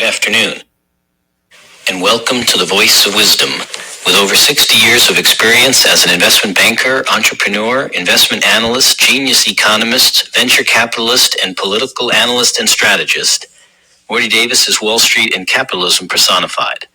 afternoon, and welcome to the Voice of Wisdom. With over 60 years of experience as an investment banker, entrepreneur, investment analyst, genius economist, venture capitalist, and political analyst and strategist, Morty Davis is Wall Street and capitalism personified.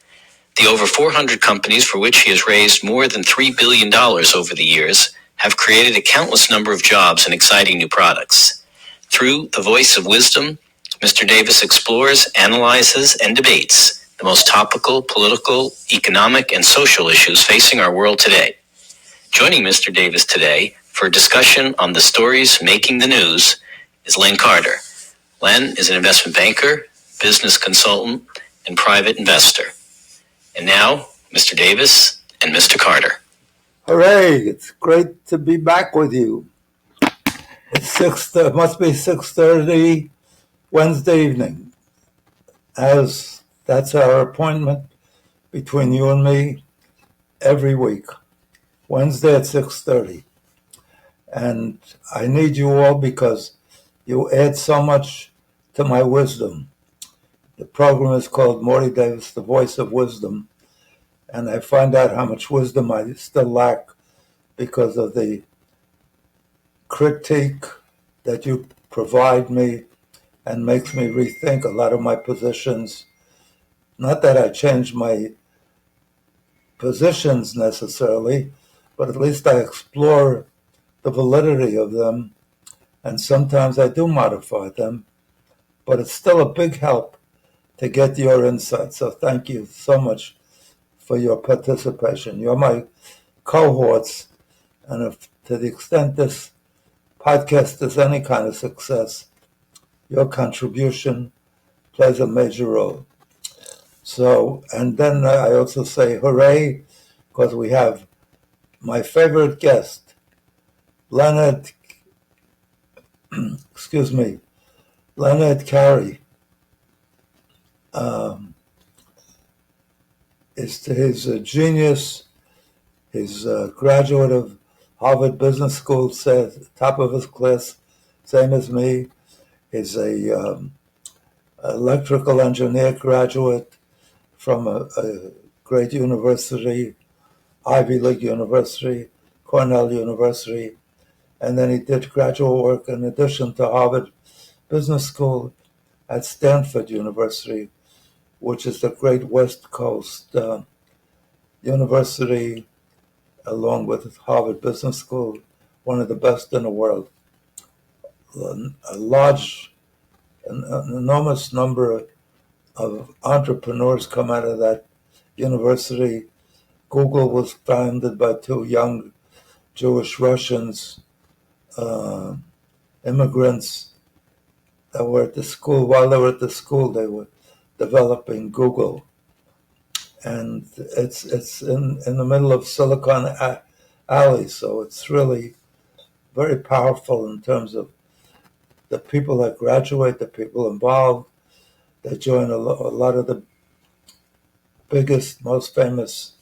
The over 400 companies for which he has raised more than $3 billion over the years have created a countless number of jobs and exciting new products. Through the Voice of Wisdom, Mr. Davis explores, analyzes, and debates the most topical, political, economic, and social issues facing our world today. Joining Mr. Davis today for a discussion on the stories making the news is Len Carter. Len is an investment banker, business consultant, and private investor. And now, Mr. Davis and Mr. Carter. Hooray! It's great to be back with you. It must be 6:30 Wednesday evening, as that's our appointment between you and me every week, Wednesday at 6:30. And I need you all because you add so much to my wisdom. The program is called Morty Davis, the Voice of Wisdom, and I find out how much wisdom I still lack because of the critique that you provide me and makes me rethink a lot of my positions. Not that I change my positions necessarily, but at least I explore the validity of them, and sometimes I do modify them, but it's still a big help to get your insight. So thank you so much for your participation. You're my cohorts, and if to the extent this podcast is any kind of success, your contribution plays a major role. So, and then I also say hooray, because we have my favorite guest, Leonard Carey. He's a genius. He's a graduate of Harvard Business School, top of his class, same as me. He's a electrical engineer graduate from a great university, Ivy League University, Cornell University, and then he did graduate work in addition to Harvard Business School at Stanford University, which is the great West Coast university, along with Harvard Business School, one of the best in the world. An enormous number of entrepreneurs come out of that university. Google was founded by two young Jewish Russians, immigrants that were at the school. While they were at the school, they were developing Google. And it's in the middle of Silicon Alley, so it's really very powerful in terms of the people that graduate, the people involved. They join a lot of the biggest, most famous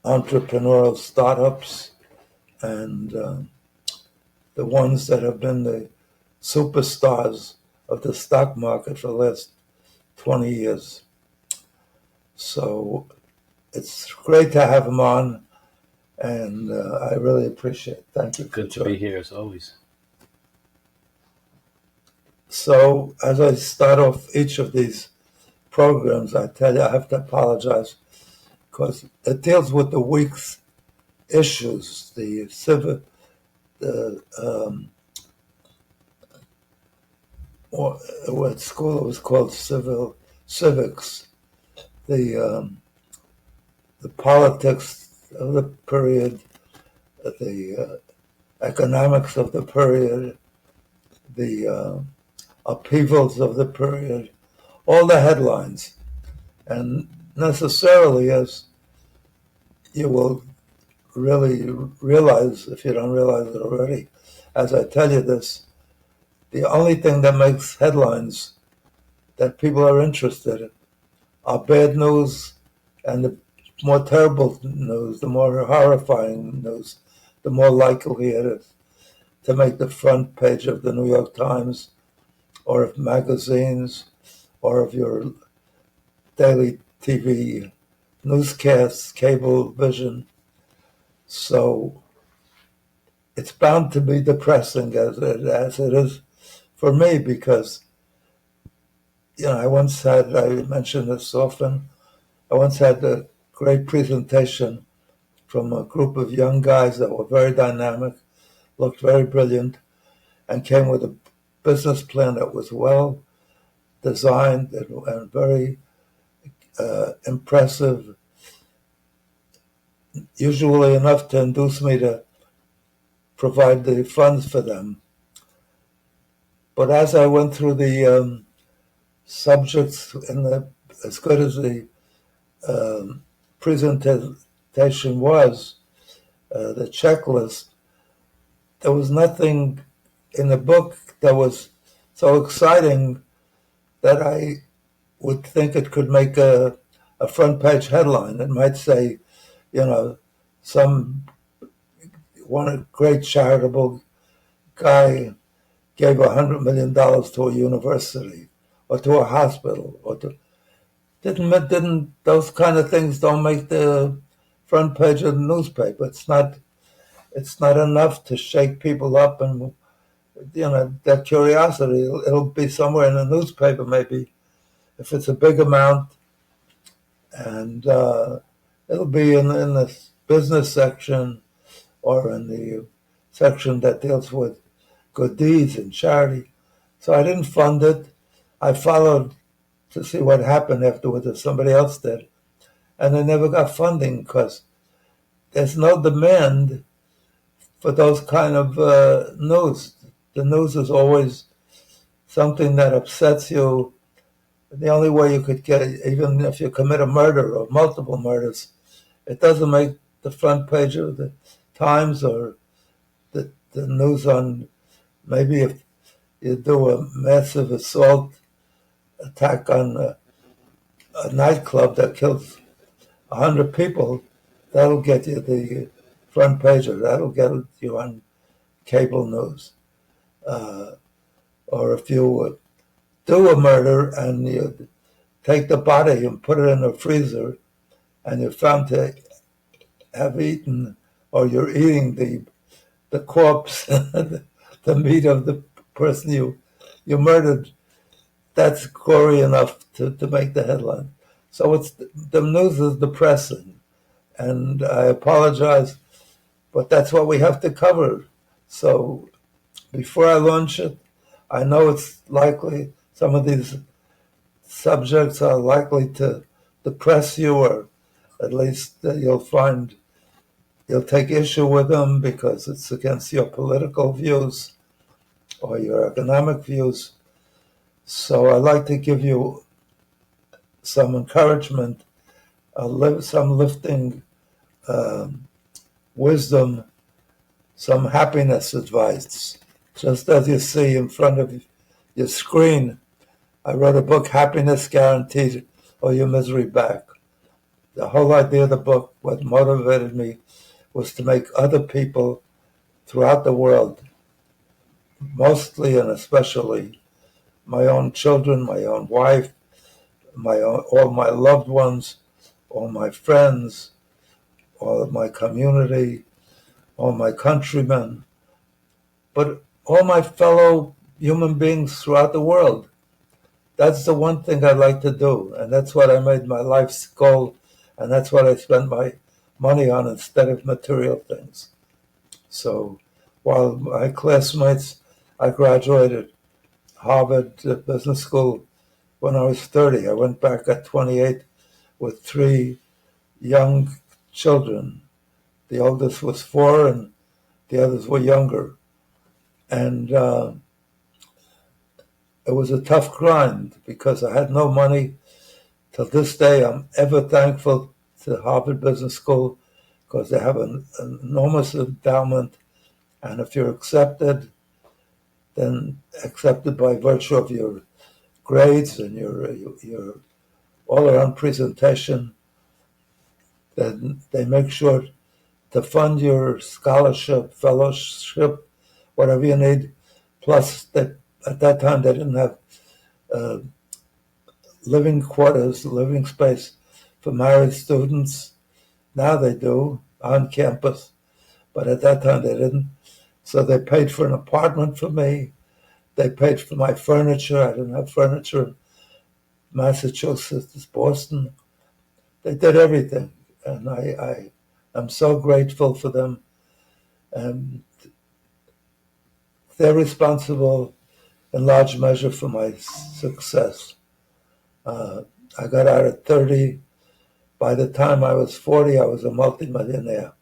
entrepreneurial startups, and the ones that have been the superstars of the stock market for the last 20 years. So it's great to have him on, and I really appreciate it. Thank you. Good to be here as always. So as I start off each of these programs, I tell you I have to apologize because it deals with the week's issues, at school it was called civics, the politics of the period, the economics of the period, the upheavals of the period, all the headlines. And necessarily, as you will really realize, if you don't realize it already, as I tell you this, the only thing that makes headlines that people are interested in are bad news, and the more terrible news, the more horrifying news, the more likely it is to make the front page of the New York Times or of magazines, or of your daily TV newscasts, cable vision. So it's bound to be depressing as it is for me because, I once had, I mention this often, I once had a great presentation from a group of young guys that were very dynamic, looked very brilliant, and came with a business plan that was well designed and very impressive, usually enough to induce me to provide the funds for them. But as I went through the subjects as good as the presentation was, the checklist, there was nothing in the book that was so exciting that I would think it could make a front page headline. It might say, some one great charitable guy gave $100 million to a university or to a hospital or to didn't those kind of things don't make the front page of the newspaper. It's not enough to shake people up and that curiosity. It'll be somewhere in the newspaper maybe if it's a big amount, and it'll be in the business section or in the section that deals with good deeds and charity. So I didn't fund it. I followed to see what happened afterwards if somebody else did. And I never got funding because there's no demand for those kind of news. The news is always something that upsets you. The only way you could get it, even if you commit a murder or multiple murders, it doesn't make the front page of the Times or the news on, maybe if you do a massive assault attack on a nightclub that kills 100 people, that'll get you the front page, or that'll get you on cable news. Or if you do a murder and you take the body and put it in a freezer and you're found to have eaten, or you're eating the corpse, the meat of the person you murdered, that's gory enough to make the headline. So the news is depressing, and I apologize, but that's what we have to cover. So before I launch it, I know it's likely some of these subjects are likely to depress you, or at least you'll take issue with them because it's against your political views or your economic views. So I'd like to give you some encouragement, some lifting wisdom, some happiness advice. Just as you see in front of your screen, I wrote a book, Happiness Guaranteed or Your Misery Back. The whole idea of the book, what motivated me, was to make other people throughout the world, mostly and especially my own children, my own wife, all my loved ones, all my friends, all of my community, all my countrymen, but all my fellow human beings throughout the world. That's the one thing I'd like to do, and that's what I made my life's goal, and that's what I spend my money on instead of material things. So while my classmates, I graduated Harvard Business School when I was 30. I went back at 28 with 3 young children. The oldest was 4 and the others were younger. And it was a tough grind because I had no money. Till this day, I'm ever thankful to Harvard Business School because they have an enormous endowment. And if you're accepted, then accepted by virtue of your grades and your all-around presentation, then they make sure to fund your scholarship, fellowship, whatever you need. Plus, they at that time they didn't have uh, living quarters, living space for married students. Now they do on campus, but at that time they didn't. So they paid for an apartment for me. They paid for my furniture. I didn't have furniture in Massachusetts, Boston. They did everything, and I am so grateful for them. And they're responsible in large measure for my success. I got out at 30. By the time I was 40, I was a multimillionaire.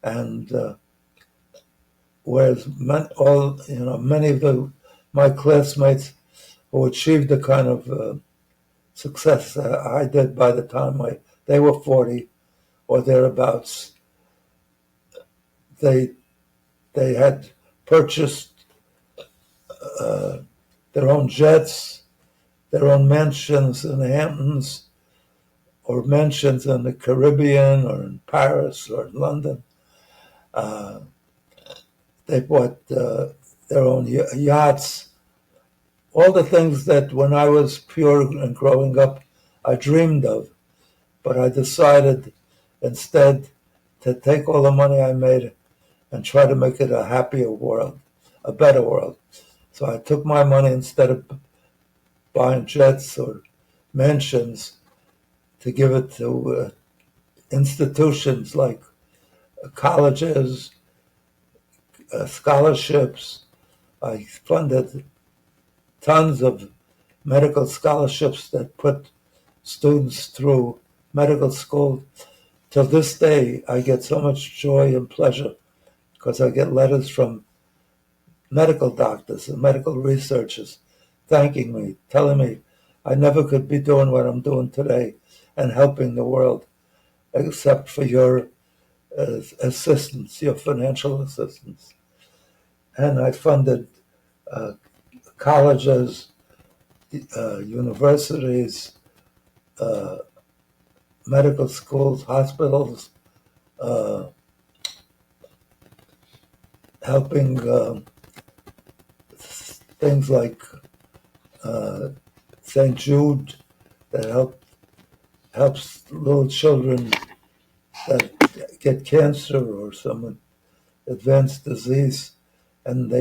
And whereas many of my classmates who achieved the kind of success I did by the time they were 40 or thereabouts, they had purchased their own jets, their own mansions in the Hamptons, or mansions in the Caribbean, or in Paris, or in London. They bought their own yachts, all the things that when I was pure and growing up, I dreamed of. But I decided instead to take all the money I made and try to make it a happier world, a better world. So I took my money, instead of buying jets or mansions, to give it to institutions like colleges, scholarships. I funded tons of medical scholarships that put students through medical school. Till this day, I get so much joy and pleasure because I get letters from medical doctors and medical researchers thanking me, telling me I never could be doing what I'm doing today and helping the world except for your assistance, your financial assistance. And I funded colleges, universities, medical schools, hospitals, helping things like St. Jude that helps little children that get cancer or some advanced disease, and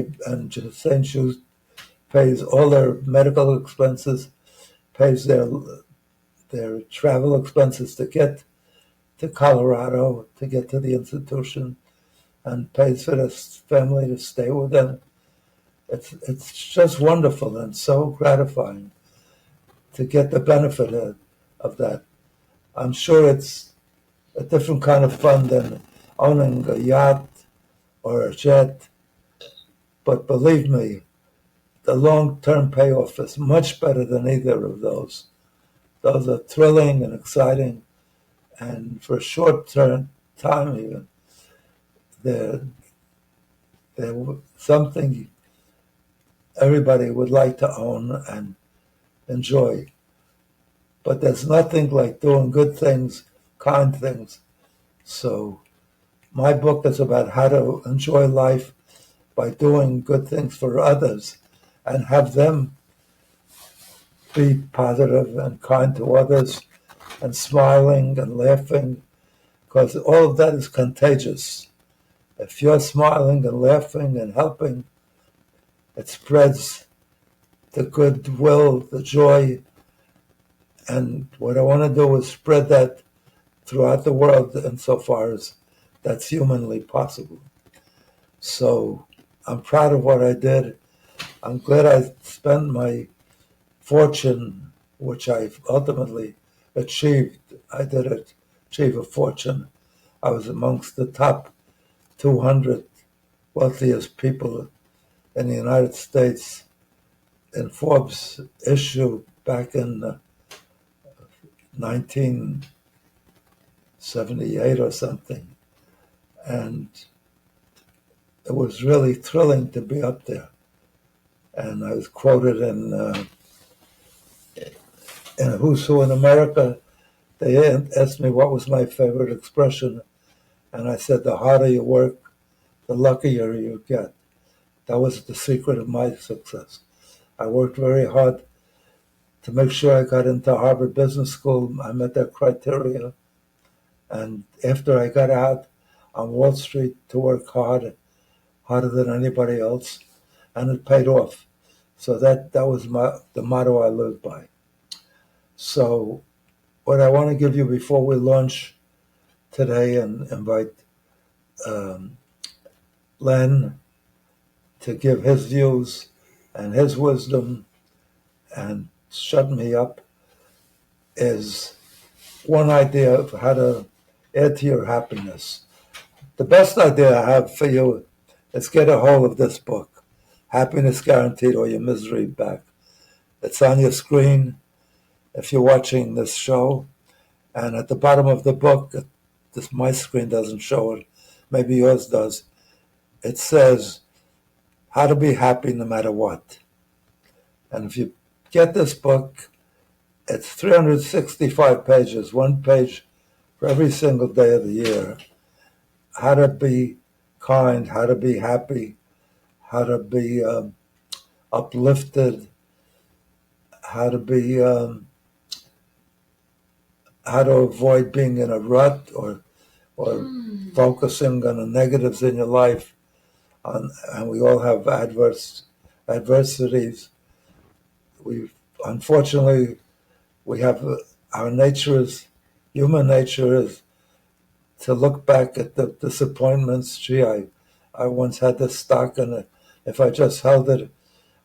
St. Jude pays all their medical expenses, pays their travel expenses to get to Colorado, to get to the institution, and pays for the family to stay with them. It's just wonderful and so gratifying to get the benefit of that. I'm sure it's a different kind of fun than owning a yacht or a jet, but believe me, the long-term payoff is much better than either of those. Those are thrilling and exciting, and for a short-term time even, they're something everybody would like to own and enjoy. But there's nothing like doing good things, kind things. So my book is about how to enjoy life by doing good things for others and have them be positive and kind to others and smiling and laughing, because all of that is contagious. If you're smiling and laughing and helping, it spreads the goodwill, the joy, and what I want to do is spread that throughout the world insofar as that's humanly possible. So I'm proud of what I did. I'm glad I spent my fortune, which I ultimately achieved. I did achieve a fortune. I was amongst the top 200 wealthiest people in the United States in Forbes issue back in 1978 or something. And it was really thrilling to be up there. And I was quoted in Who's Who in America. They asked me what was my favorite expression, and I said, the harder you work, the luckier you get. That was the secret of my success. I worked very hard to make sure I got into Harvard Business School. I met that criteria. And after I got out on Wall Street to work hard, harder than anybody else, and it paid off. So that was the motto I lived by. So what I want to give you before we launch today and invite Len to give his views and his wisdom and shut me up is one idea of how to add to your happiness. The best idea I have for you is get a hold of this book, Happiness Guaranteed or Your Misery Back. It's on your screen if you're watching this show. And at the bottom of the book, my screen doesn't show it, maybe yours does, it says how to be happy no matter what. And if you get this book, it's 365 pages, one page for every single day of the year. How to be kind, how to be happy, how to be uplifted, how to avoid being in a rut or focusing on the negatives in your life. And we all have adversities. Unfortunately, we have our human nature is to look back at the disappointments. Gee, I once had this stock, and if I just held it,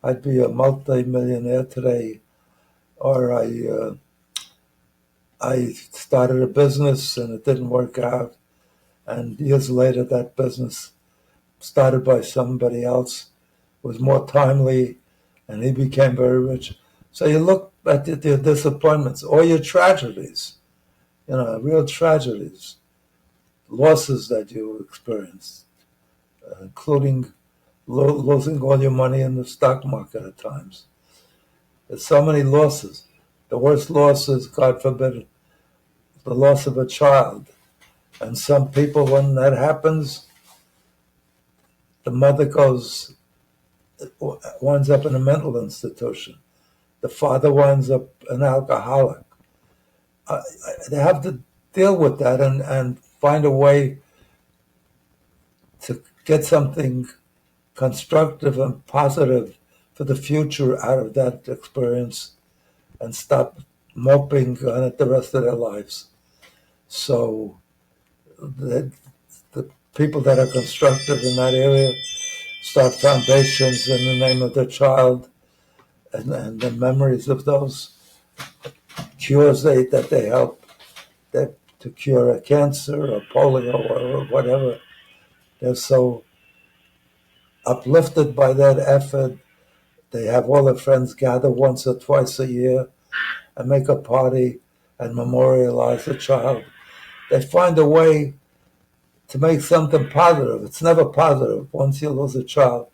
I'd be a multi-millionaire today. Or I started a business and it didn't work out, and years later that business started by somebody else was more timely, and he became very rich. So you look at your disappointments or your tragedies, real tragedies, losses that you experienced, including losing all your money in the stock market at times. There's so many losses. The worst loss is, God forbid, the loss of a child. And some people, when that happens, the mother winds up in a mental institution. The father winds up an alcoholic. They have to deal with that and find a way to get something constructive and positive for the future out of that experience and stop moping on it the rest of their lives. So the people that are constructive in that area start foundations in the name of the child and the memories of those cures that they help to cure a cancer or polio or whatever. They're so uplifted by that effort. They have all their friends gather once or twice a year and make a party and memorialize the child. They find a way to make something positive. It's never positive. Once you lose a child,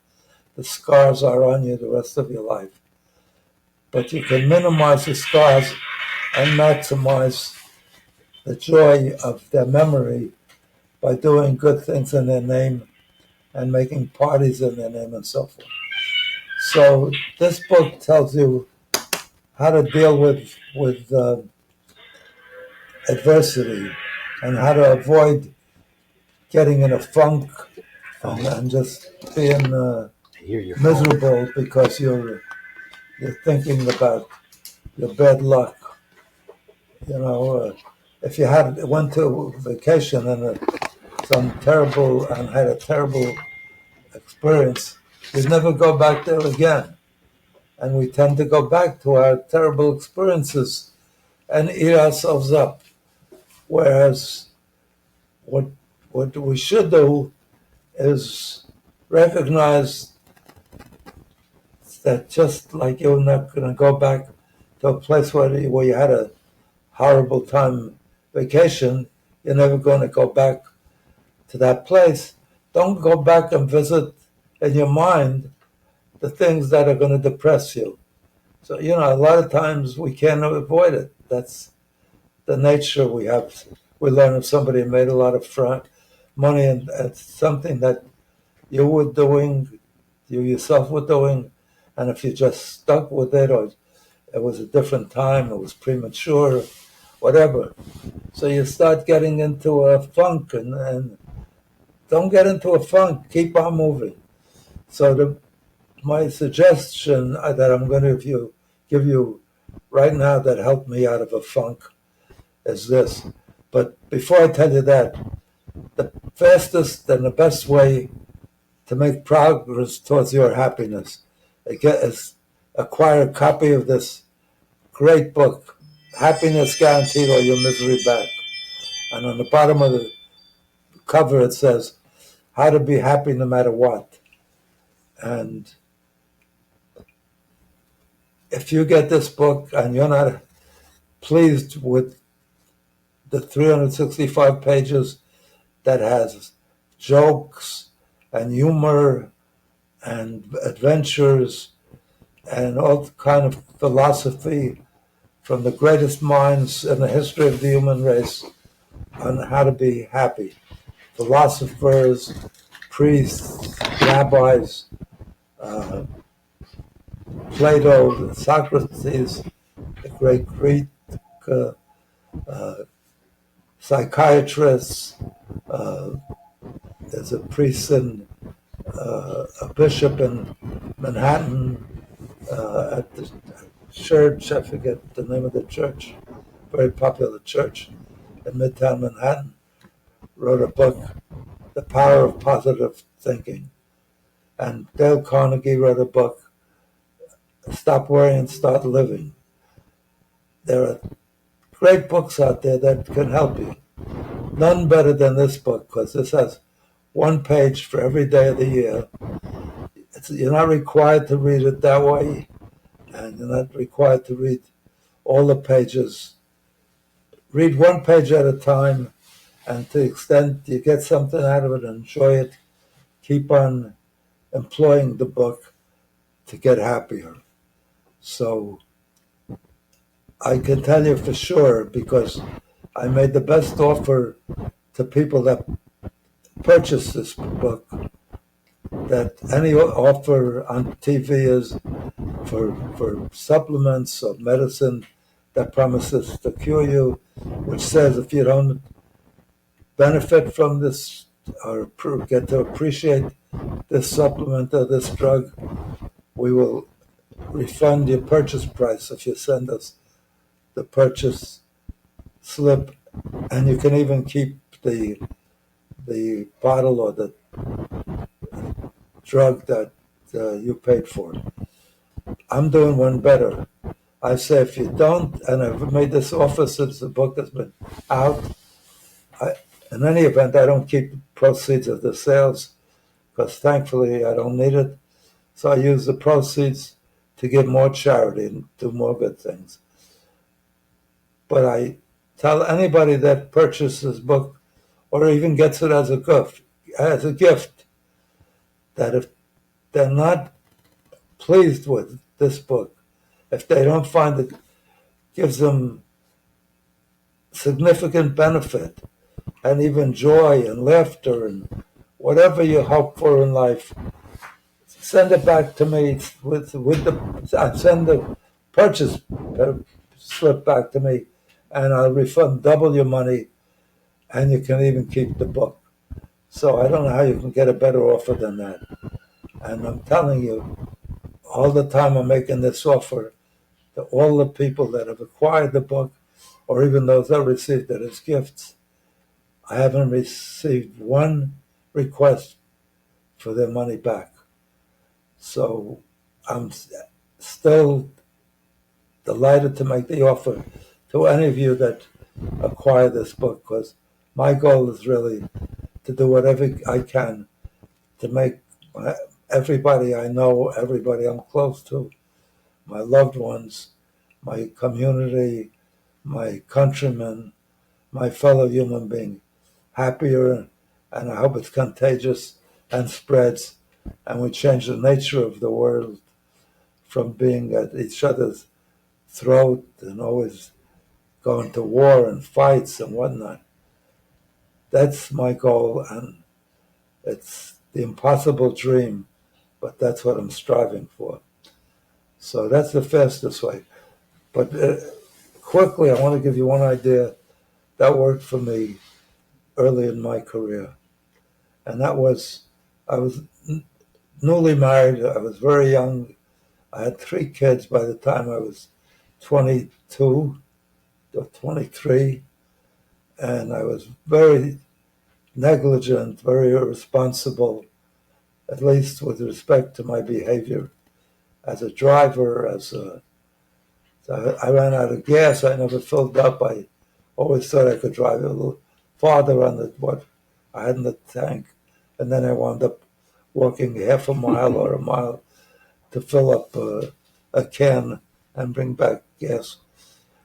the scars are on you the rest of your life. But you can minimize the scars and maximize the joy of their memory by doing good things in their name and making parties in their name and so forth. So this book tells you how to deal with adversity and how to avoid getting in a funk and just being miserable because you're thinking about your bad luck. If you went to vacation and had a terrible experience, you'd never go back there again. And we tend to go back to our terrible experiences and eat ourselves up. Whereas what we should do is recognize that just like you're not going to go back to a place where you had a horrible time vacation, you're never going to go back to that place. Don't go back and visit in your mind the things that are going to depress you. So, a lot of times we can't avoid it. That's the nature we have. We learn if somebody made a lot of money and it's something that you were doing, you yourself were doing, and if you just stuck with it, or it was a different time, it was premature, whatever. So you start getting into a funk, and don't get into a funk. Keep on moving. So my suggestion that I'm going to give you right now that helped me out of a funk is this. But before I tell you that, the fastest and the best way to make progress towards your happiness is acquire a copy of this great book, Happiness Guaranteed or Your Misery Back. And on the bottom of the cover it says, How to Be Happy No Matter What. And if you get this book and you're not pleased with the 365 pages that has jokes and humor and adventures and all kind of philosophy from the greatest minds in the history of the human race on how to be happy. Philosophers, priests, rabbis, Plato, Socrates, the great Greek psychiatrists. There's a priest and a bishop in Manhattan at the church. I forget the name of the church. Very popular church in Midtown Manhattan. Wrote a book, The Power of Positive Thinking. And Dale Carnegie wrote a book, Stop Worrying, Start Living. There are great books out there that can help you. None better than this book, because this has one page for every day of the year. You're not required to read it that way, and you're not required to read all the pages. Read one page at a time, and to the extent you get something out of it and enjoy it, keep on employing the book to get happier. So I can tell you for sure, because I made the best offer to people that purchase this book that any offer on TV is for supplements or medicine that promises to cure you, which says if you don't benefit from this or get to appreciate this supplement or this drug, we will refund your purchase price if you send us the purchase slip, and you can even keep the bottle or the drug that you paid for. I'm doing one better. I say if you don't, and I've made this offer since the book has been out, in any event, I don't keep proceeds of the sales because thankfully I don't need it. So I use the proceeds to give more charity and do more good things. But I tell anybody that purchases this book or even gets it as a gift, that if they're not pleased with this book, if they don't find it gives them significant benefit and even joy and laughter and whatever you hope for in life, send it back to me send the purchase slip back to me, and I'll refund double your money, and you can even keep the book. So I don't know how you can get a better offer than that. And I'm telling you, all the time I'm making this offer to all the people that have acquired the book, or even those that received it as gifts. I haven't received one request for their money back. So I'm still delighted to make the offer to any of you that acquire this book, because my goal is really to do whatever I can to make everybody I know, everybody I'm close to, my loved ones, my community, my countrymen, my fellow human being happier, and I hope it's contagious and spreads, and we change the nature of the world from being at each other's throat and always going to war and fights and whatnot. That's my goal, and it's the impossible dream, but that's what I'm striving for. So that's the fastest way. But quickly, I want to give you one idea that worked for me early in my career. And that was, I was newly married. I was very young. I had 3 kids by the time I was 22 or 23. And I was very negligent, very irresponsible, at least with respect to my behavior as a driver, so I ran out of gas. I never filled up. I always thought I could drive a little farther on what I had in the tank. And then I wound up walking half a mile or a mile to fill up a can and bring back gas.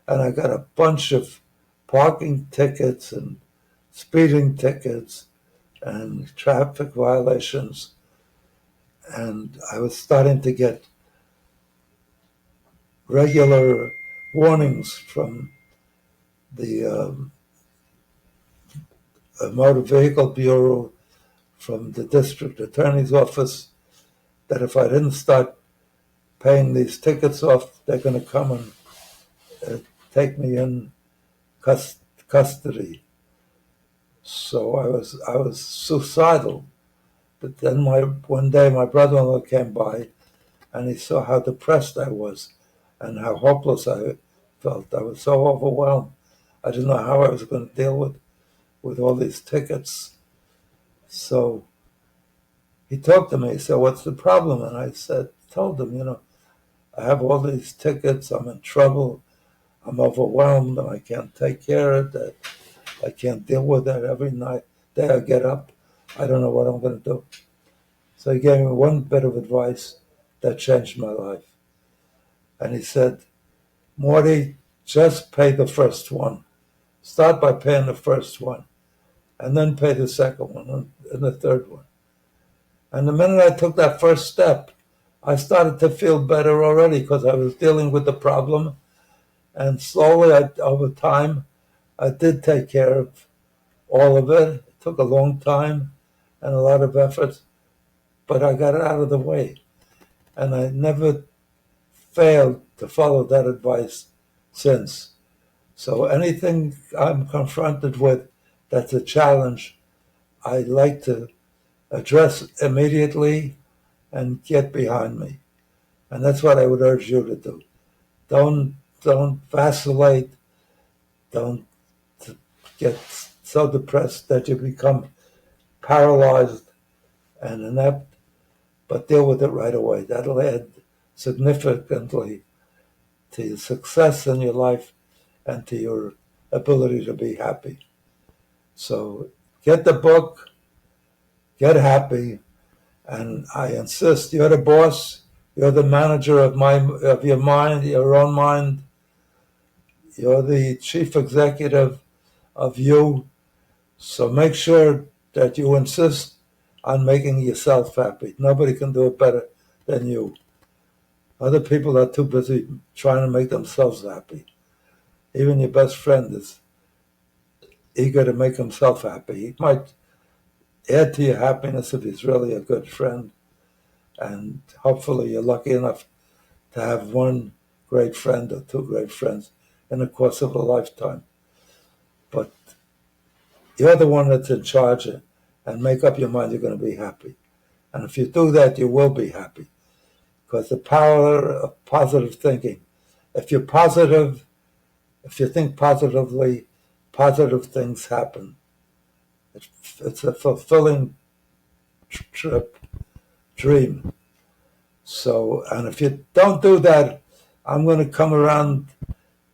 And I got a bunch of parking tickets and speeding tickets and traffic violations. And I was starting to get regular warnings from the Motor Vehicle Bureau, from the district attorney's office, that if I didn't start paying these tickets off, they're going to come and take me in custody. So I was suicidal. But then one day my brother-in-law came by, and he saw how depressed I was and how hopeless I felt. I was so overwhelmed. I didn't know how I was going to deal with all these tickets. So he talked to me. He said, "What's the problem?" And I told him, I have all these tickets. I'm in trouble. I'm overwhelmed, and I can't take care of that. I can't deal with it. Every day I get up, I don't know what I'm going to do. So he gave me one bit of advice that changed my life. And he said, "Morty, just pay the first one. Start by paying the first one, and then pay the second one and the third one." And the minute I took that first step, I started to feel better already because I was dealing with the problem. And slowly, over time, I did take care of all of it. It took a long time and a lot of effort, but I got it out of the way. And I never failed to follow that advice since. So anything I'm confronted with that's a challenge, I like to address immediately and get behind me. And that's what I would urge you to do. Don't vacillate. Don't get so depressed that you become paralyzed and inept, but deal with it right away. That'll add significantly to your success in your life and to your ability to be happy. So get the book, get happy, and I insist, you're the boss, you're the manager of your mind, your own mind, you're the chief executive of you. So make sure that you insist on making yourself happy. Nobody can do it better than you. Other people are too busy trying to make themselves happy. Even your best friend is eager to make himself happy. He might add to your happiness if he's really a good friend. And hopefully you're lucky enough to have one great friend or 2 great friends in the course of a lifetime. But you're the one that's in charge, and make up your mind you're going to be happy. And if you do that, you will be happy. Because the power of positive thinking, if you're positive, if you think positively, positive things happen. It's a fulfilling dream. So, and if you don't do that, I'm going to come around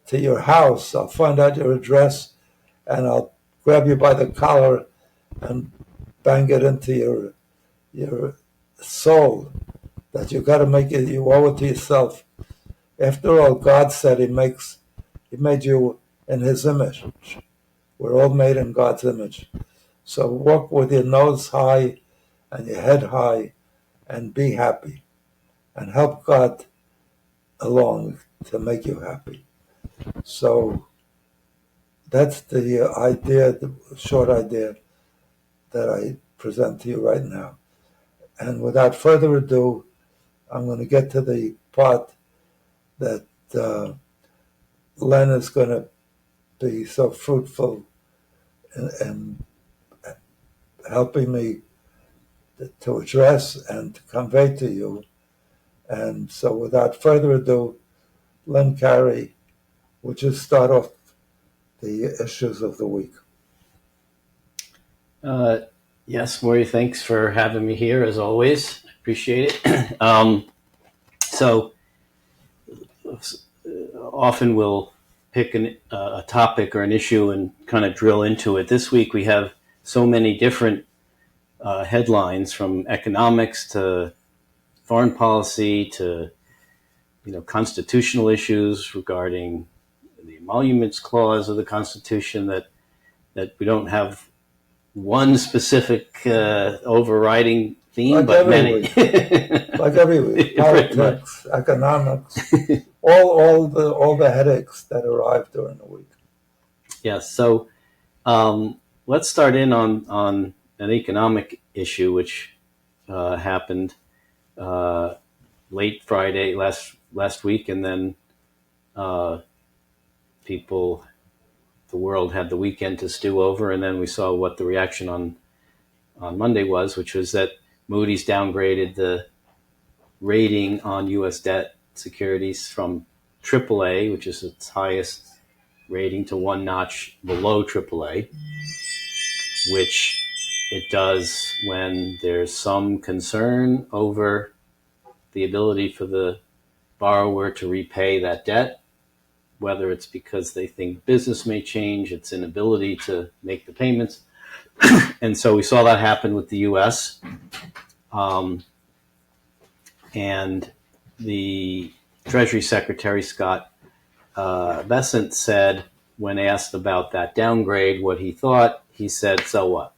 to your house. I'll find out your address, and I'll grab you by the collar and bang it into your soul that you got to make it. You owe it to yourself. After all, God said He made you in His image. We're all made in God's image. So walk with your nose high and your head high, and be happy, and help God along to make you happy. So that's the idea, the short idea that I present to you right now. And without further ado, I'm going to get to the part that Len is going to be so fruitful in helping me to address and to convey to you. And so without further ado, Len Carter, we'll just start off the issues of the week. Yes, Morty, thanks for having me here, as always. I appreciate it. So often we'll pick a topic or an issue and kind of drill into it. This week we have so many different headlines, from economics to foreign policy to constitutional issues regarding the emoluments clause of the Constitution, that we don't have one specific overriding theme, but many. Like every week, politics, economics, all the headaches that arrive during the week. Yes. So let's start in on an economic issue, which happened late Friday last week, and then the world had the weekend to stew over, and then we saw what the reaction on Monday was, which was that Moody's downgraded the rating on U.S. debt securities from AAA, which is its highest rating, to one notch below AAA, which it does when there's some concern over the ability for the borrower to repay that debt, whether it's because they think business may change, its inability to make the payments. And so we saw that happen with the U.S. And the Treasury Secretary, Scott Bessent, said, when asked about that downgrade, what he thought, he said, "So what?"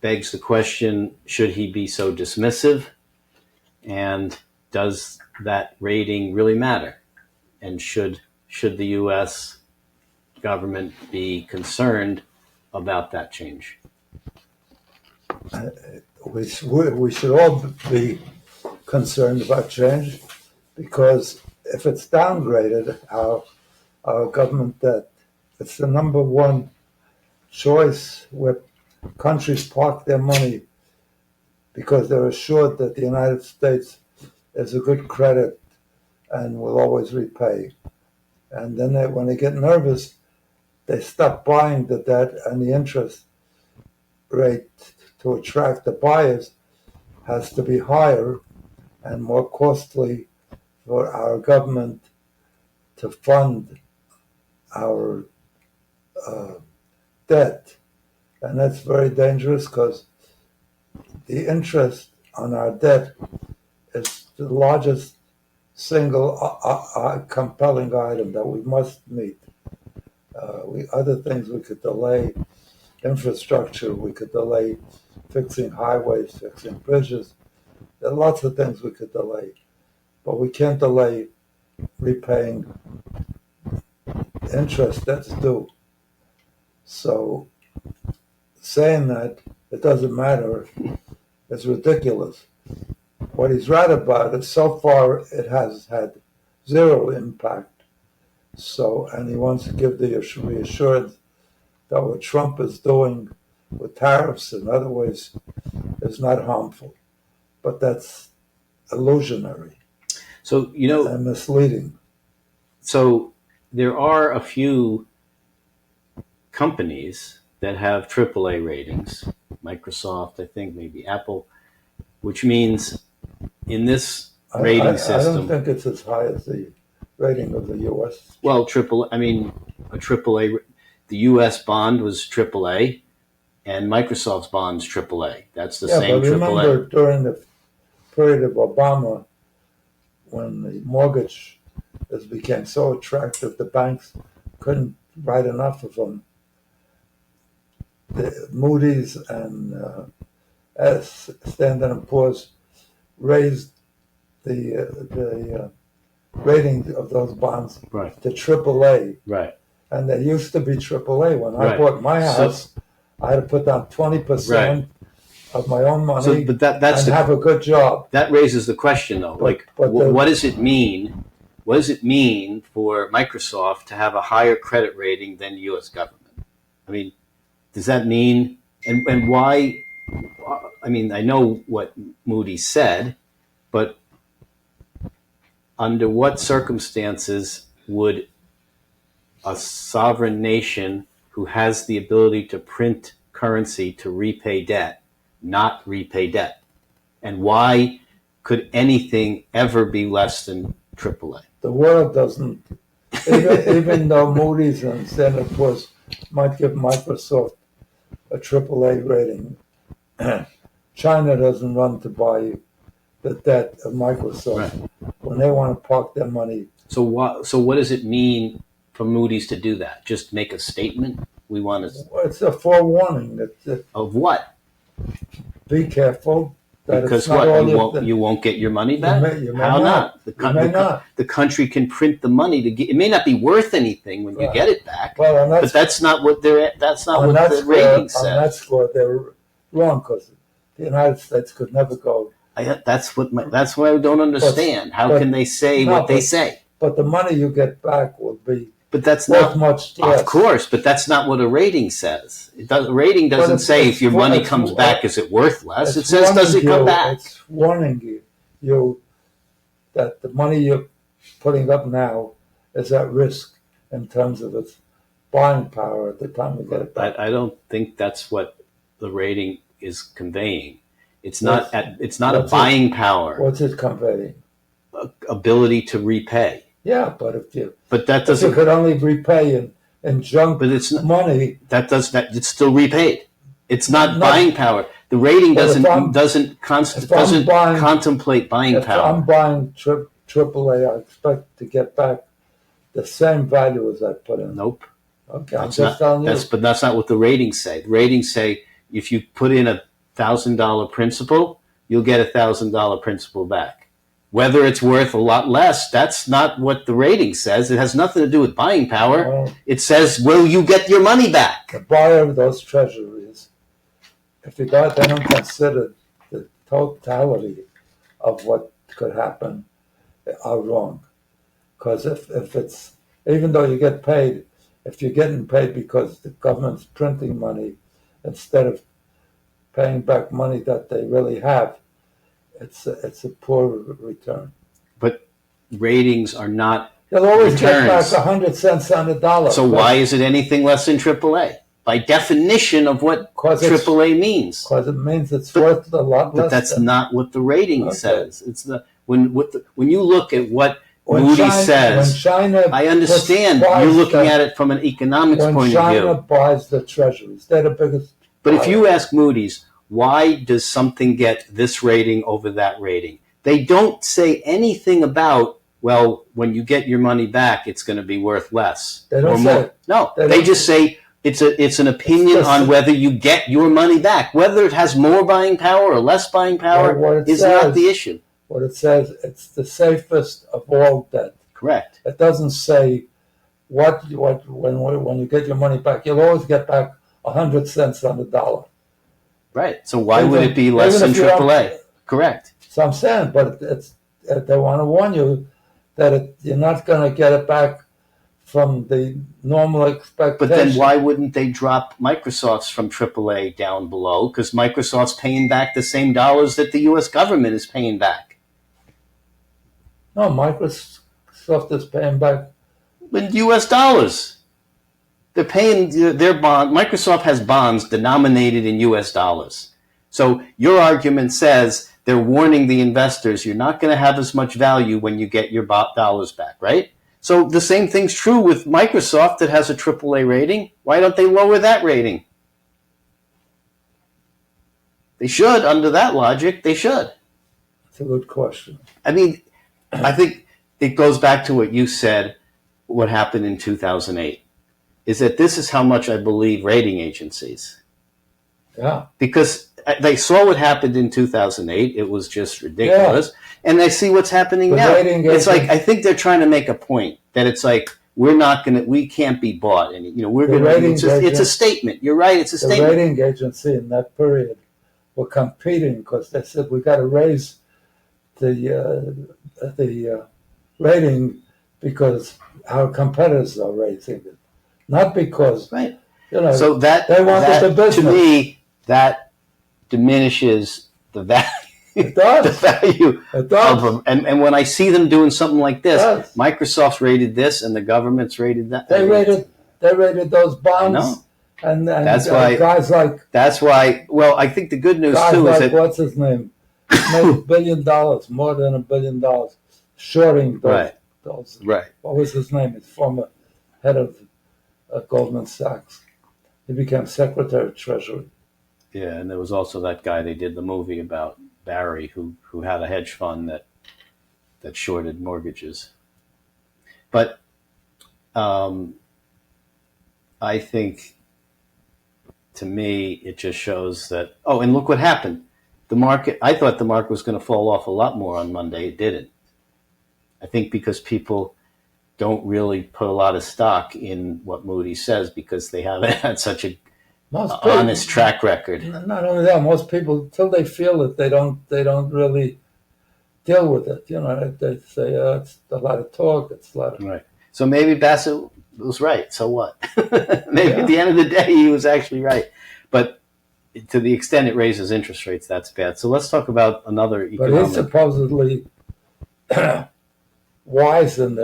Begs the question, should he be so dismissive? And does that rating really matter? And should the U.S. government be concerned about that change? We should all be concerned about change, because if it's downgraded, our government debt, it's the number one choice where countries park their money, because they're assured that the United States is a good credit and will always repay. And then when they get nervous, they stop buying the debt, and the interest rate to attract the buyers has to be higher and more costly for our government to fund our debt. And that's very dangerous, because the interest on our debt is the largest single compelling item that we must meet. Other things we could delay, infrastructure, we could delay fixing highways, fixing bridges. There are lots of things we could delay, but we can't delay repaying interest that's due. So saying that it doesn't matter is ridiculous. What he's right about is, so far it has had zero impact. So, and he wants to give the reassurance that what Trump is doing with tariffs and other ways is not harmful. But that's illusionary. So, and misleading. So there are a few companies that have AAA ratings, Microsoft, I think, maybe Apple, which means in this rating system... I don't think it's as high as the rating of the U.S. Well, a AAA, the U.S. bond was AAA, and Microsoft's bond's AAA. That's the same AAA. Remember during the period of Obama, when the mortgage became so attractive, the banks couldn't write enough of them. The Moody's and Standard & Poor's raised the rating of those bonds to AAA. Right. And they used to be AAA. When I bought my house, I had to put down 20% of my own money So, but that's and have a good job. That raises the question, though. What does it mean? What does it mean for Microsoft to have a higher credit rating than the U.S. government? I mean, does that mean, and why? I mean, I know what Moody's said, but under what circumstances would a sovereign nation who has the ability to print currency to repay debt not repay debt? And why could anything ever be less than AAA? The world doesn't, even though Moody's and Standard & Poor's might give Microsoft a AAA rating, China doesn't run to buy the debt of Microsoft when they want to park their money. So what does it mean for Moody's to do that? Just make a statement? We want to. It's a forewarning Of what? Be careful. That Because it's not all you won't get your money back? You may How not? not. The country can print the money to get. It may not be worth anything when you get it back, well, but that's not what they're. That's not what the rating says. On that score, they're wrong because the United States could never go. That's what I don't understand. How can they say what they say? But the money you get back will be. But that's not much less. Of course, but that's not what a rating says. A rating doesn't say if your money comes back, is it worth less? It says, does it come back? It's warning you that the money you're putting up now is at risk in terms of its buying power at the time you get it back. I don't think that's what the rating is conveying. It's not a buying power. What's it conveying? Ability to repay. Yeah, but that doesn't. If you could only repay in junk, but it's not, money. It's still repaid. It's not buying power. The rating doesn't contemplate buying power. If I'm buying AAA, I expect to get back the same value as I put in. Nope. Okay, I'm just telling you. But that's not what the ratings say. The ratings say if you put in $1,000 principal, you'll get $1,000 principal back. Whether it's worth a lot less, that's not what the rating says. It has nothing to do with buying power. Well, it says, will you get your money back? The buyer of those treasuries, they don't consider the totality of what could happen, are wrong. Because if it's, even though you get paid, if you're getting paid because the government's printing money instead of paying back money that they really have, it's a poor return. But ratings are not You'll always returns. Get back 100 cents on the dollar. So why is it anything less than AAA? By definition of what AAA means. Because it means it's worth a lot less. But that's not what the rating says. It's when you look at what Moody's says, China I understand you're looking at it from an economics point of view. When China buys the treasuries, they're the biggest. But if you ask Moody's, why does something get this rating over that rating? They don't say anything about, well, when you get your money back, it's going to be worth less. They don't say it. No, they just say it's an opinion on whether you get your money back. Whether it has more buying power or less buying power is not the issue. What it says, it's the safest of all debt. Correct. It doesn't say when you get your money back, you'll always get back 100 cents on the dollar. Right. So why would it be less than AAA? Correct. So I'm saying, but they want to warn you that you're not going to get it back from the normal expectation. But then why wouldn't they drop Microsoft's from AAA down below? Because Microsoft's paying back the same dollars that the U.S. government is paying back. No, Microsoft is paying back in U.S. dollars. They're paying their bond. Microsoft has bonds denominated in U.S. dollars. So your argument says they're warning the investors you're not going to have as much value when you get your dollars back, right? So the same thing's true with Microsoft that has a AAA rating. Why don't they lower that rating? They should, under that logic, they should. That's a good question. I mean, I think it goes back to what you said, what happened in 2008. Is that this is how much I believe rating agencies. Yeah. Because they saw what happened in 2008. It was just ridiculous. Yeah. And they see what's happening now. It's like, I think they're trying to make a point that it's like, we can't be bought. And, we're The going rating to, it's a statement. You're right. It's a The statement. rating agency in that period were competing because they said we got to raise the rating because our competitors are raising it, not because Right. So they wanted the business. To me, that diminishes the value. It does. The value It does. of them. And when I see them doing something like this, does. Microsoft's rated this and the government's rated that. They rated those bonds. I know. And that's why guys like. That's why. Well, I think the good news too is that what's his name made $1 billion, more than $1 billion, shorting those. Right. What was his name? His former head of Goldman Sachs. He became Secretary of Treasury. Yeah, and there was also that guy they did the movie about, Barry, who had a hedge fund that shorted mortgages. But I think, to me, it just shows that. Oh, and look what happened. The market. I thought the market was going to fall off a lot more on Monday. It didn't. I think because people don't really put a lot of stock in what Moody's says because they haven't had such a honest track record. Not only that, most people, till they feel it, they don't really deal with it. They say it's a lot of talk. It's a lot of right. So maybe Bassett was right. So what? Maybe at the end of the day, he was actually right. But to the extent it raises interest rates, that's bad. So let's talk about another economic. But he's supposedly wise he's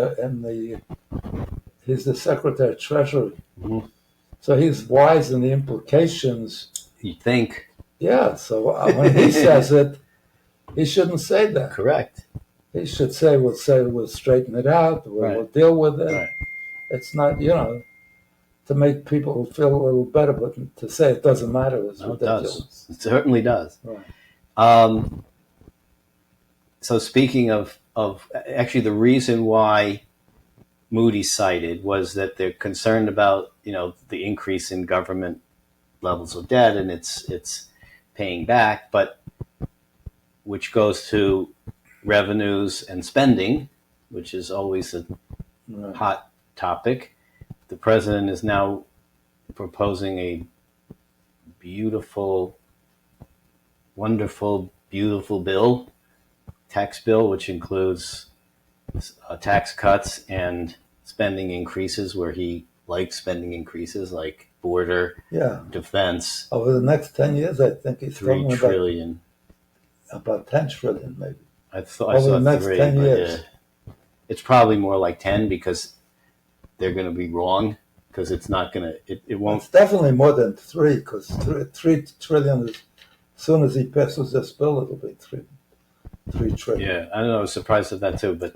the Secretary of Treasury. Mm-hmm. So he's wise in the implications. You think? Yeah. So when he says it, he shouldn't say that. Correct. He should say we'll straighten it out. We'll deal with it. Right. It's not to make people feel a little better, but to say it doesn't matter is ridiculous. It does. It certainly does. Right. So speaking of actually, the reason why Moody's cited was that they're concerned about the increase in government levels of debt and it's paying back, but which goes to revenues and spending, which is always a hot topic. The president is now proposing a beautiful, wonderful, beautiful tax bill, which includes tax cuts and spending increases where he likes spending increases like border, defense. Over the next 10 years, I think he's talking $3 trillion. About 10 trillion, maybe. I saw the next 3, 10 years. Yeah. It's probably more like 10 because they're going to be wrong because it's not going to, it won't. It's definitely more than 3 because 3 trillion is, as soon as he passes this bill, it'll be 3 trillion. Yeah, I don't know. I was surprised at that too. But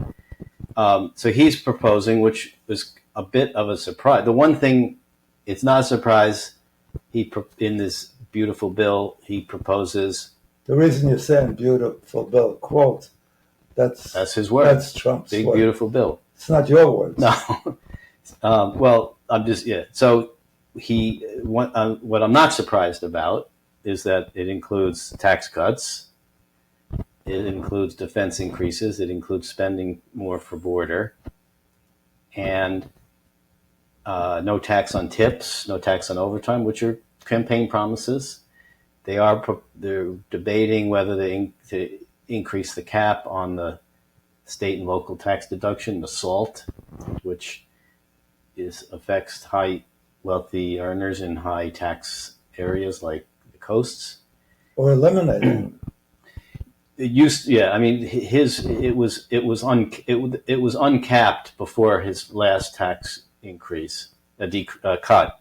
so he's proposing, which was a bit of a surprise. The one thing, it's not a surprise, in this beautiful bill, he proposes. The reason you're saying beautiful bill, quote, that's his word. That's Trump's big, word. Beautiful bill. It's not your words. No. Well, I'm just, So what I'm not surprised about is that it includes tax cuts. It includes defense increases. It includes spending more for border. And no tax on tips, no tax on overtime, which are campaign promises. They're debating whether to increase the cap on the state and local tax deduction, the SALT, which affects high wealthy earners in high tax areas like the coasts. Or eliminating. It used, I mean, it was uncapped before his last tax increase, cut.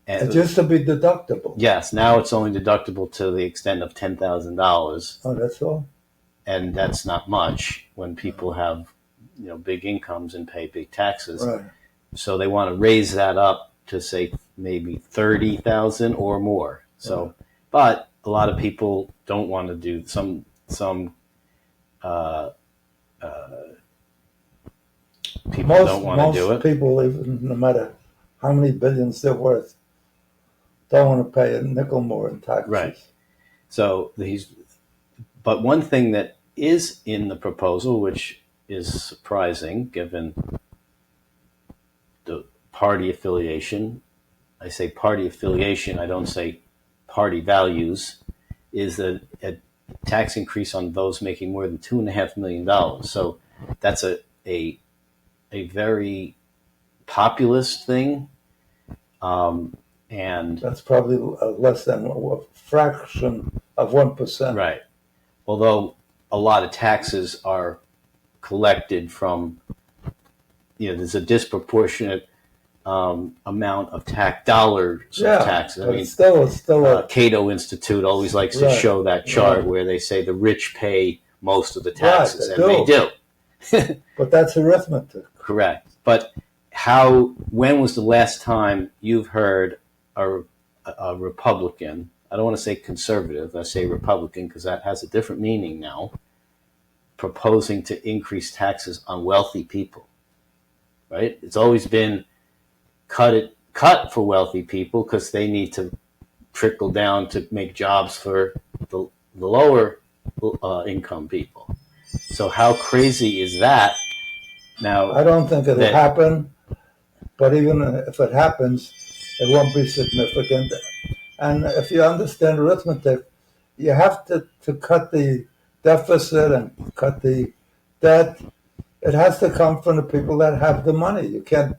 And it used to be deductible. Yes, now it's only deductible to the extent of $10,000. Oh, that's all. And that's not much when people have, big incomes and pay big taxes. Right. So they want to raise that up to say maybe 30,000 or more. So, right. But a lot of people don't want to do some people don't want to do it. Most people, even no matter how many billions they're worth, don't want to pay a nickel more in taxes. Right. So but one thing that is in the proposal, which is surprising given party affiliation. I say party affiliation, I don't say party values, is a tax increase on those making more than $2.5 million. So that's a very populist thing. And that's probably less than a fraction of 1%. right. Although a lot of taxes are collected from, there's a disproportionate amount of dollars of taxes. I mean, still Cato Institute always likes to show that chart where they say the rich pay most of the taxes, and they do. But that's arithmetic. Correct. But when was the last time you've heard a Republican, I don't want to say conservative, I say Republican because that has a different meaning now, proposing to increase taxes on wealthy people, right? It's always been cut for wealthy people because they need to trickle down to make jobs for the lower income people. So how crazy is that? Now, I don't think it'll happen, but even if it happens, it won't be significant. And if you understand arithmetic, you have to cut the deficit and cut the debt. It has to come from the people that have the money. You can't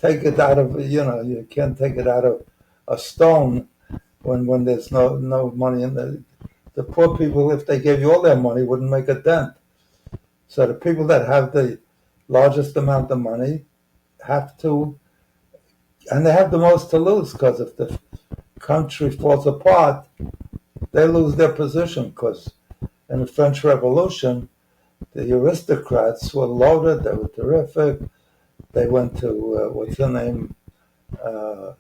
take it out of, you can't take it out of a stone when there's no money in the poor people, if they gave you all their money, wouldn't make a dent. So the people that have the largest amount of money have to, and they have the most to lose, because if the country falls apart, they lose their position, because in the French Revolution, the aristocrats were loaded, they were terrific. They went to, what's her name? The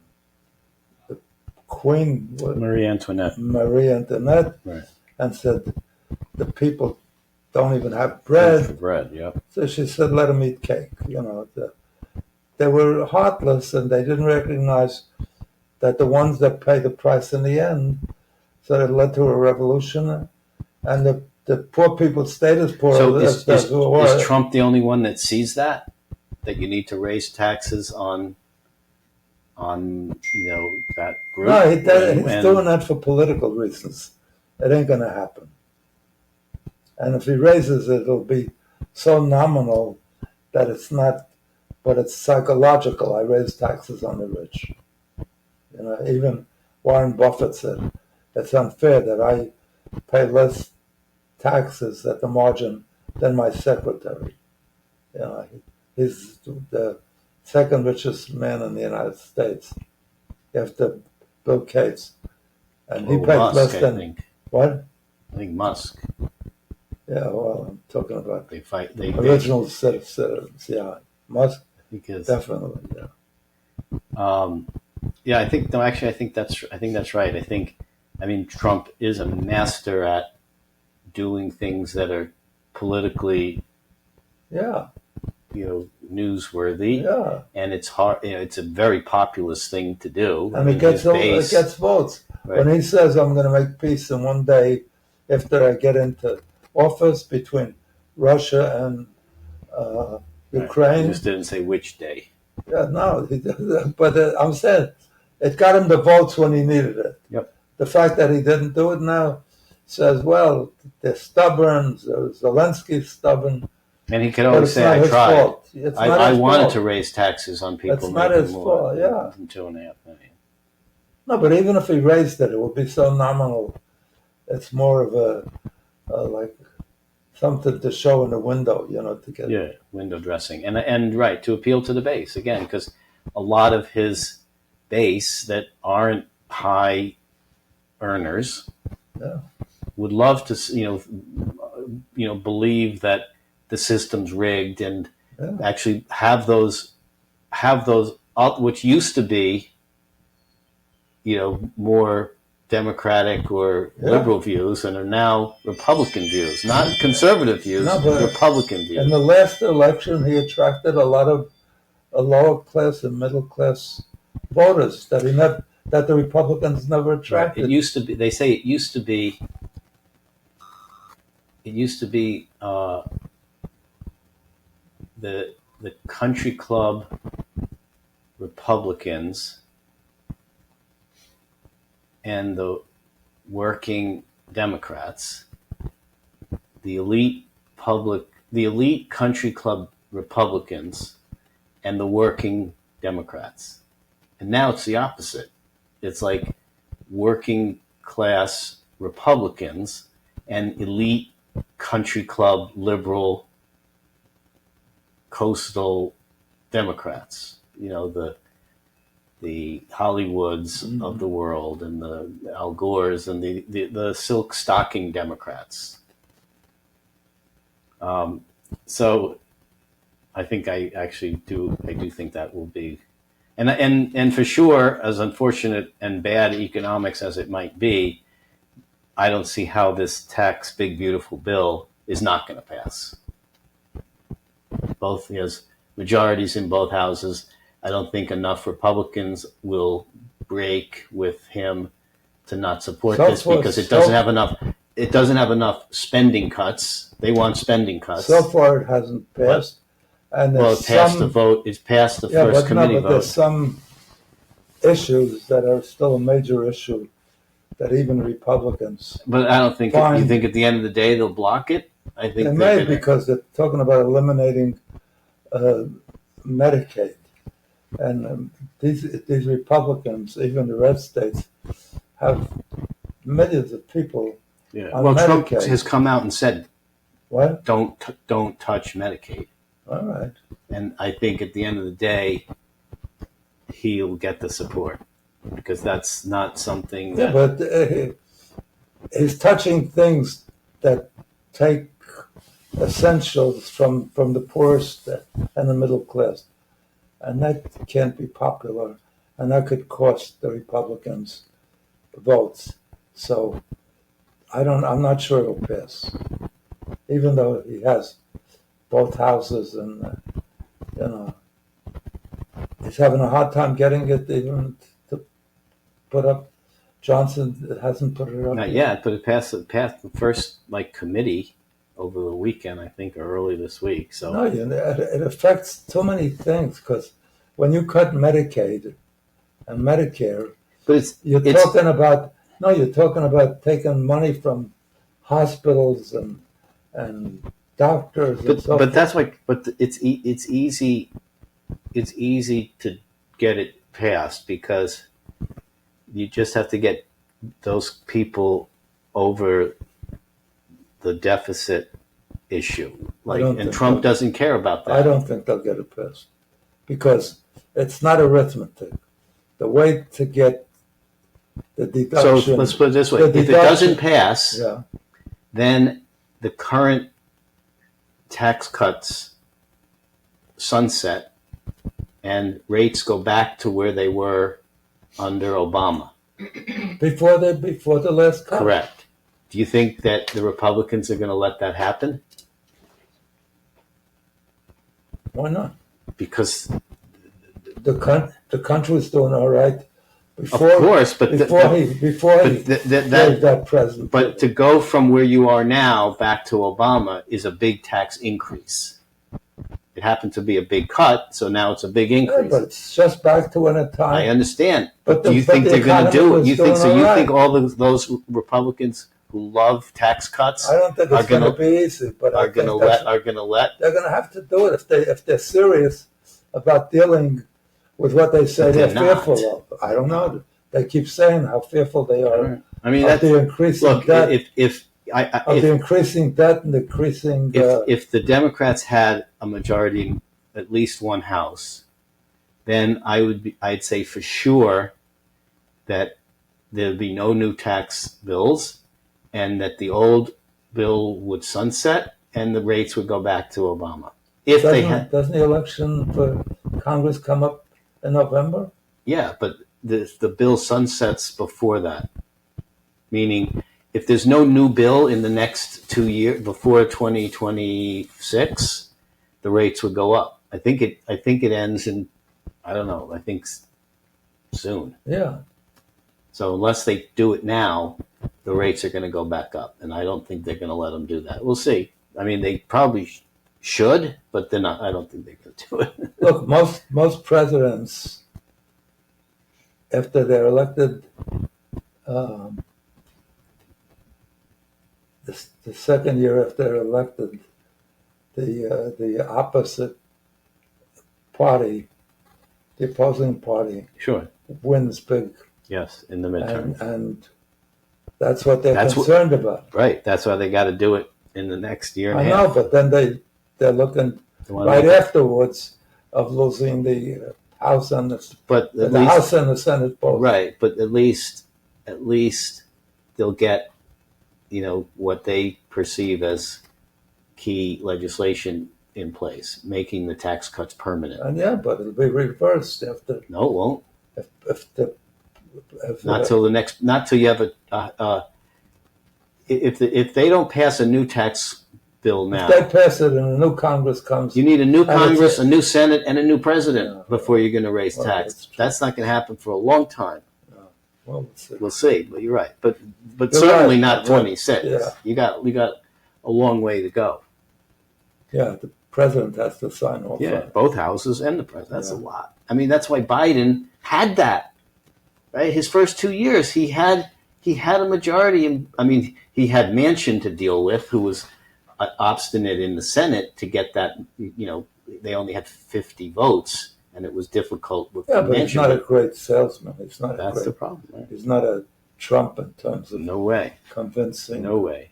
Queen. Marie Antoinette. Right. And said, the people don't even have bread. Bread, yeah. So she said, let them eat cake. They were heartless, and they didn't recognize that the ones that pay the price in the end. So it led to a revolution, and the poor people stayed as poor. So is Trump the only one that sees that you need to raise taxes on that group? No, he's doing that for political reasons. It ain't going to happen. And if he raises it, it'll be so nominal that it's not, but it's psychological. I raise taxes on the rich. Even Warren Buffett said, it's unfair that I pay less taxes at the margin than my secretary. He's the second richest man in the United States after Bill Gates. And he pays less than... I think. What? I think Musk. Yeah, well, I'm talking about the original citizens. Yeah, Musk, definitely. Yeah. I think I think that's right. Trump is a master at doing things that are politically, newsworthy. Yeah, and it's hard. It's a very populist thing to do. And it gets votes. Right. When he says, "I'm going to make peace in one day," after I get into office between Russia and Ukraine. He just didn't say which day. Yeah, no, he didn't. But I'm saying it got him the votes when he needed it. Yep. The fact that he didn't do it now says, well, they're stubborn. Zelensky's stubborn. And he could always say, "I tried. I wanted to raise taxes on people." It's not his fault. Yeah. Than $2.5 million. No, but even if he raised it, it would be so nominal. It's more of a like something to show in the window, to get window dressing, and right, to appeal to the base again, because a lot of his base that aren't high earners would love to believe that the system's rigged and actually have those which used to be more Democratic or liberal views and are now Republican views, not conservative views, but Republican views. In the last election, he attracted a lot of lower class and middle class voters that the Republicans never attracted. Right. It used to be. They say it used to be. It used to be the country club Republicans and the working Democrats, the elite country club Republicans, and the working Democrats. And now it's the opposite. It's like working class Republicans and elite country club liberal coastal Democrats. You know, the Hollywoods of the world and the Al Gores and the silk stocking Democrats. So I think I do think that will be, and for sure, as unfortunate and bad economics as it might be, I don't see how this tax big beautiful bill is not going to pass. Both, he has majorities in both houses. I don't think enough Republicans will break with him to not support this because it doesn't have enough. It doesn't have enough spending cuts. They want spending cuts. So far, it hasn't passed. And well, it passed the vote. It's passed the first committee vote. There's some issues that are still a major issue that even Republicans. But I don't think. You think at the end of the day they'll block it? I think they may, because they're talking about eliminating Medicaid, and these Republicans, even the red states, have millions of people. Yeah. On well, Medicaid. Trump has come out and said, "What? Don't touch Medicaid." All right. And I think at the end of the day, he'll get the support because that's not something. Yeah, but he's touching things that take essentials from the poorest and the middle class, and that can't be popular, and that could cost the Republicans votes. So I'm not sure it'll pass, even though he has both houses, and he's having a hard time getting it even to put up. Johnson hasn't put it up not yet, but it passed the first committee over the weekend, I think, or early this week. So no, it affects too many things, because when you cut Medicaid and Medicare, but you're talking about taking money from hospitals and doctors. But that's why. But it's easy to get it passed because you just have to get those people over the deficit issue. And Trump doesn't care about that. I don't think they'll get it passed because it's not arithmetic. The way to get the deduction. So let's put it this way: if it doesn't pass, then the current tax cuts sunset and rates go back to where they were under Obama. Before the last cut. Correct. Do you think that the Republicans are going to let that happen? Why not? Because the country was doing all right before. Of course, but before he gave that president. But to go from where you are now back to Obama is a big tax increase. It happened to be a big cut, so now it's a big increase. Yeah, but it's just back to a time. I understand, but do you think they're going to do it? You think so? You think all those Republicans who love tax cuts? I don't think it's going to be easy, but are going to let. They're going to have to do it if they're serious about dealing with what they say they're fearful of. I don't know. They keep saying how fearful they are. I mean, of the increasing debt. If the increasing debt and decreasing. If the Democrats had a majority in at least one house, then I'd say for sure that there'd be no new tax bills, and that the old bill would sunset, and the rates would go back to Obama. Doesn't the election for Congress come up in November? Yeah, but the bill sunsets before that, meaning. If there's no new bill in the next 2 years before 2026, the rates would go up. I think it ends in, I don't know, I think soon. Yeah. So unless they do it now, the rates are going to go back up, and I don't think they're going to let them do that. We'll see. I mean, they probably should, but they're not. I don't think they're going to do it. Look, most presidents after they're elected, um, the second year after they're elected, the opposite party, the opposing party, Sure. wins big. Yes, in the midterm. And that's what they're That's concerned about. Right. That's why they got to do it in the next year and I a half. know, but then they're looking right afterwards of losing the House and the House and the Senate both. Right, but at least they'll get, what they perceive as key legislation in place, making the tax cuts permanent. And yeah, but it'll be reversed after. No, it won't. Not till you have if they don't pass a new tax bill now. If they pass it and a new Congress comes. You need a new Congress, a new Senate, and a new president before you're going to raise tax. That's not going to happen for a long time. Well, we'll see. But you're right. But certainly not 26. Yeah. You got a long way to go. Yeah, the president has to sign off. Yeah, both houses and the president. That's a lot. I mean, that's why Biden had that. Right, his first 2 years, he had a majority. He had Manchin to deal with, who was obstinate in the Senate to get that. They only had 50 votes, and it was difficult with Manchin. But he's not a great salesman. That's the problem. Right? He's not a Trump in terms of no way convincing. No way.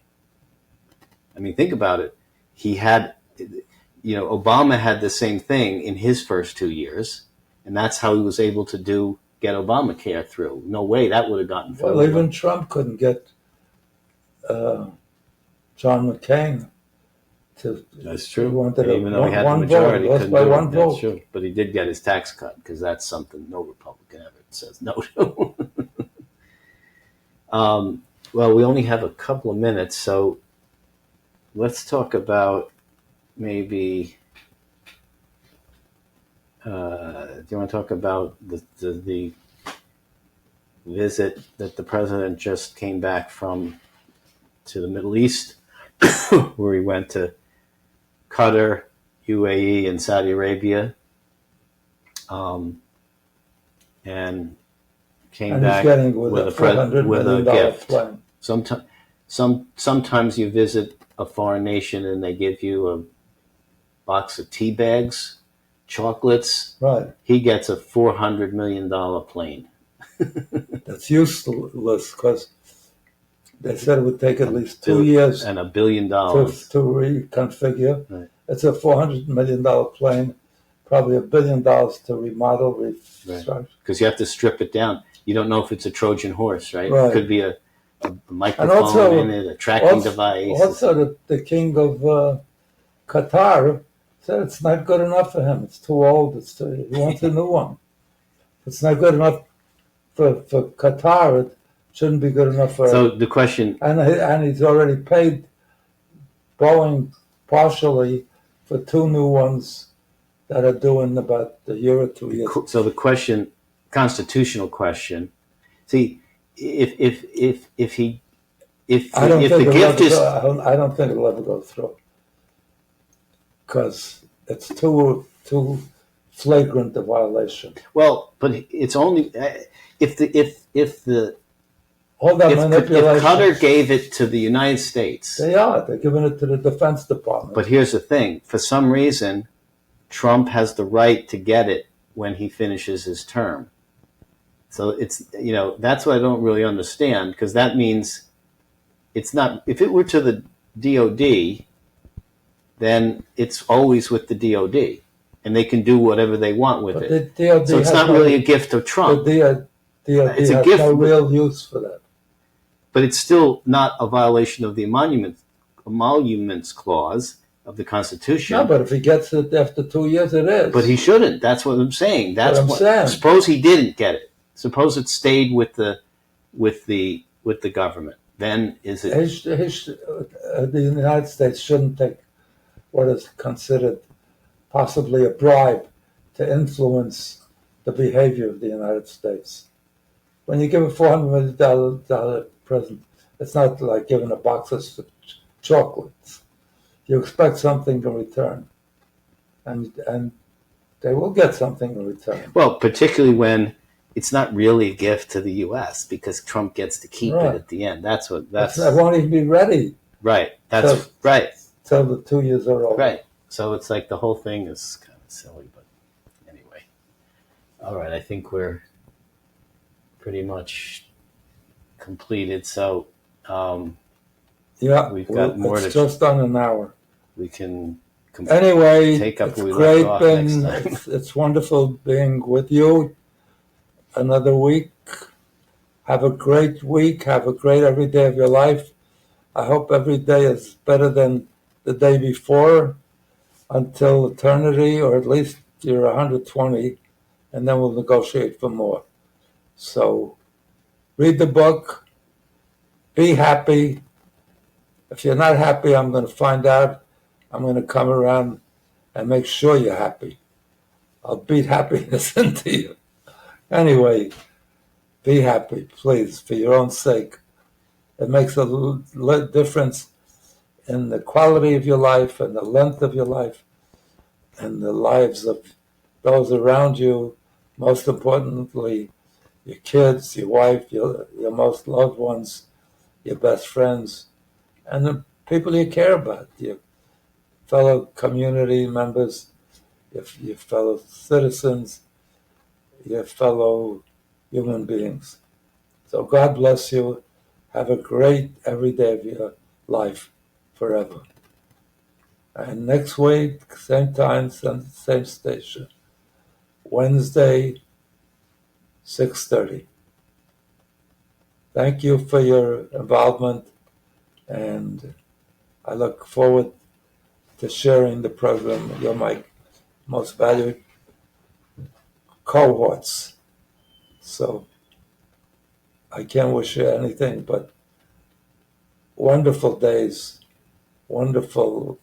I mean, think about it. He had, Obama had the same thing in his first 2 years, and that's how he was able to get Obamacare through. No way that would have gotten through. Well, even Trump couldn't get John McCain to. That's true. He wanted even though he had the majority, couldn't by one vote. That's true. But he did get his tax cut because that's something no Republican ever says no to. Well, we only have a couple of minutes, so let's talk about maybe. Do you want to talk about the visit that the president just came back from to the Middle East, where he went to Qatar, UAE, and Saudi Arabia, and came back with a gift. Plane. Sometimes you visit a foreign nation and they give you a box of tea bags. Chocolates. Right. He gets a $400 million plane. That's useless because they said it would take at least 2 years and $1 billion to reconfigure. Right. It's a $400 million plane, probably $1 billion to remodel, restructure. Right. Because you have to strip it down. You don't know if it's a Trojan horse, right? Right. It could be a microphone in it, a tracking device. Also, the king of Qatar said it's not good enough for him. It's too old. He wants a new one. It's not good enough for Qatar. It shouldn't be good enough for. So the question, and he's already paid Boeing partially for 2 new ones that are due in about a year or 2 years. So the question, constitutional question. See, if the gift is, I don't think it'll ever go through. Because it's too flagrant a violation. Well, but it's only if all that manipulation. If Qatar gave it to the United States, they're giving it to the Defense Department. But here's the thing: for some reason, Trump has the right to get it when he finishes his term. So it's that's what I don't really understand, because that means it's not. If it were to the DOD, then it's always with the DOD, and they can do whatever they want with it. So it's not really a gift of Trump. The DOD has no real use for that. But it's still not a violation of the Emoluments Clause of the Constitution. No, but if he gets it after 2 years, it is. But he shouldn't. That's what I'm saying. That's what I'm saying. Suppose he didn't get it. Suppose it stayed with the government. Then is it? The United States shouldn't take what is considered possibly a bribe to influence the behavior of the United States. When you give a $400 million present, it's not like giving a box of chocolates. You expect something in return, and they will get something in return. Well, particularly when it's not really a gift to the U.S. because Trump gets to keep it at the end. That's I won't even be ready. Right. That's right. Till the 2 years are over. Right. So it's like the whole thing is kind of silly, but anyway. All right. I think we're pretty much completed. So we've got more it's just on an hour. We can anyway. Take up it's where we great. left off next time. It's wonderful being with you. Another week. Have a great week. Have a great every day of your life. I hope every day is better than the day before until eternity, or at least you're 120, and then we'll negotiate for more. So read the book. Be happy. If you're not happy, I'm going to find out. I'm going to come around and make sure you're happy. I'll beat happiness into you. Anyway, be happy, please, for your own sake. It makes a difference in the quality of your life and the length of your life and the lives of those around you. Most importantly, your kids, your wife, your most loved ones, your best friends, and the people you care about, your fellow community members, your fellow citizens, your fellow human beings. So God bless you. Have a great every day of your life forever. And next week, same time, same station, Wednesday, 6:30. Thank you for your involvement, and I look forward to sharing the program. You're my most valued cohorts. So I can't wish you anything but wonderful days, wonderful,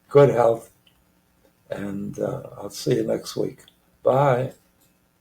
good health, and I'll see you next week. Bye.